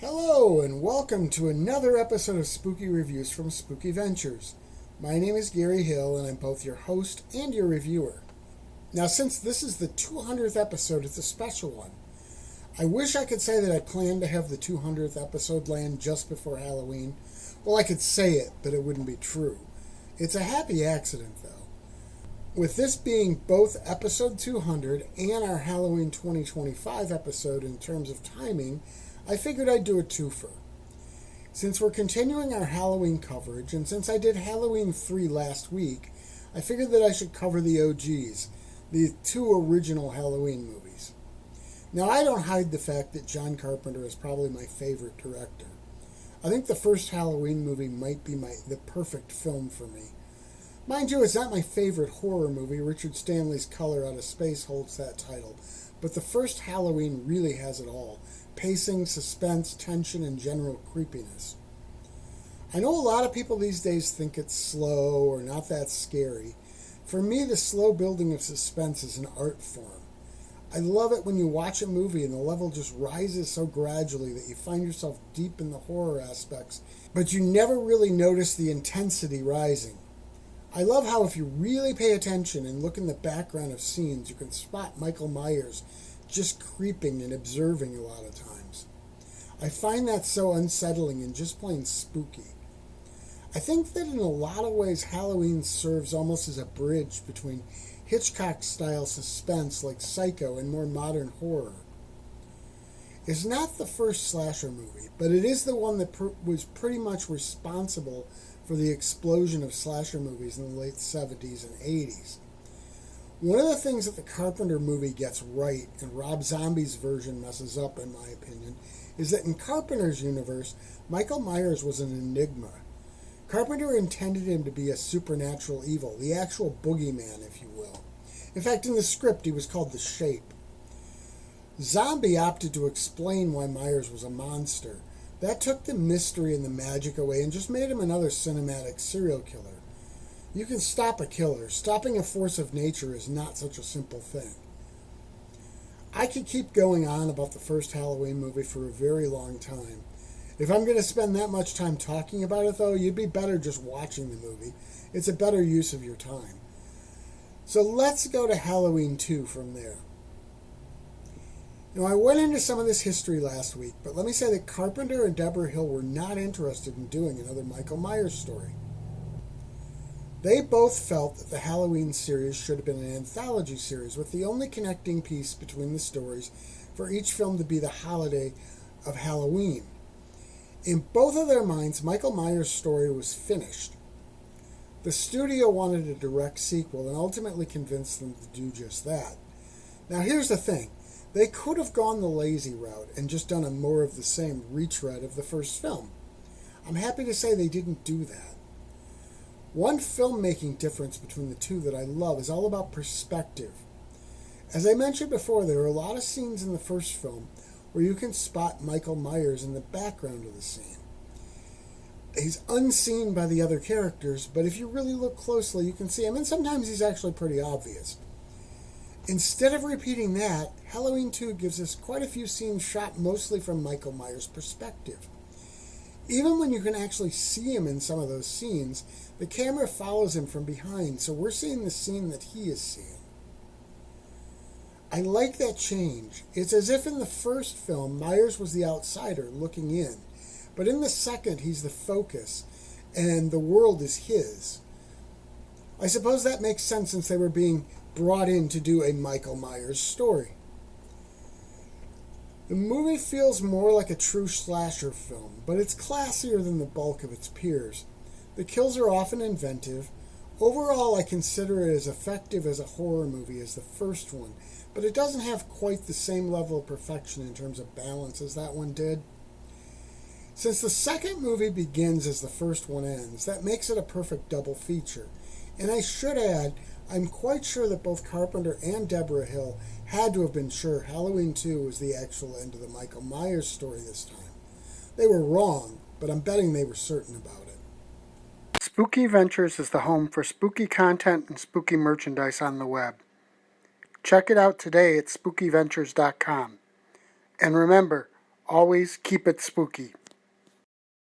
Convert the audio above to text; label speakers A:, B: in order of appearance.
A: Hello, and welcome to another episode of Spooky Reviews from Spooky Ventures. My name is Gary Hill, and I'm both your host and your reviewer. Now, since this is the 200th episode, it's a special one. I wish I could say that I planned to have the 200th episode land just before Halloween. Well, I could say it, but it wouldn't be true. It's a happy accident, though. With this being both episode 200 and our Halloween 2025 episode in terms of timing, I figured I'd do a twofer. Since we're continuing our Halloween coverage, and since I did Halloween 3 last week, I figured that I should cover the OGs, the two original Halloween movies. Now, I don't hide the fact that John Carpenter is probably my favorite director. I think the first Halloween movie might be the perfect film for me. Mind you, it's not my favorite horror movie. Richard Stanley's Color Out of Space holds that title. But the first Halloween really has it all. Pacing, suspense, tension, and general creepiness. I know a lot of people these days think it's slow or not that scary. For me, the slow building of suspense is an art form. I love it when you watch a movie and the level just rises so gradually that you find yourself deep in the horror aspects, but you never really notice the intensity rising. I love how if you really pay attention and look in the background of scenes, you can spot Michael Myers just creeping and observing a lot of times. I find that so unsettling and just plain spooky. I think that in a lot of ways Halloween serves almost as a bridge between Hitchcock-style suspense like Psycho and more modern horror. It's not the first slasher movie, but it is the one that was pretty much responsible for the explosion of slasher movies in the late 70s and 80s. One of the things that the Carpenter movie gets right, and Rob Zombie's version messes up in my opinion, is that in Carpenter's universe, Michael Myers was an enigma. Carpenter intended him to be a supernatural evil, the actual boogeyman, if you will. In fact, in the script, he was called the Shape. Zombie opted to explain why Myers was a monster. That took the mystery and the magic away and just made him another cinematic serial killer. You can stop a killer. Stopping a force of nature is not such a simple thing. I could keep going on about the first Halloween movie for a very long time. If I'm going to spend that much time talking about it, though, you'd be better just watching the movie. It's a better use of your time. So let's go to Halloween 2 from there. Now, I went into some of this history last week, but let me say that Carpenter and Deborah Hill were not interested in doing another Michael Myers story. They both felt that the Halloween series should have been an anthology series, with the only connecting piece between the stories for each film to be the holiday of Halloween. In both of their minds, Michael Myers' story was finished. The studio wanted a direct sequel and ultimately convinced them to do just that. Now, here's the thing. They could have gone the lazy route and just done a more of the same retread of the first film. I'm happy to say they didn't do that. One filmmaking difference between the two that I love is all about perspective. As I mentioned before, there are a lot of scenes in the first film where you can spot Michael Myers in the background of the scene. He's unseen by the other characters, but if you really look closely, you can see him, and sometimes he's actually pretty obvious. Instead of repeating that, Halloween 2 gives us quite a few scenes shot mostly from Michael Myers' perspective. Even when you can actually see him in some of those scenes, the camera follows him from behind, so we're seeing the scene that he is seeing. I like that change. It's as if in the first film, Myers was the outsider looking in, but in the second, he's the focus, and the world is his. I suppose that makes sense since they were being brought in to do a Michael Myers story. The movie feels more like a true slasher film, but it's classier than the bulk of its peers. The kills are often inventive. Overall, I consider it as effective as a horror movie as the first one, but it doesn't have quite the same level of perfection in terms of balance as that one did. Since the second movie begins as the first one ends, that makes it a perfect double feature. And I should add, I'm quite sure that both Carpenter and Deborah Hill had to have been sure Halloween 2 was the actual end of the Michael Myers story this time. They were wrong, but I'm betting they were certain about it. Spooky Ventures is the home for spooky content and spooky merchandise on the web. Check it out today at spookyventures.com. And remember, Always keep it spooky.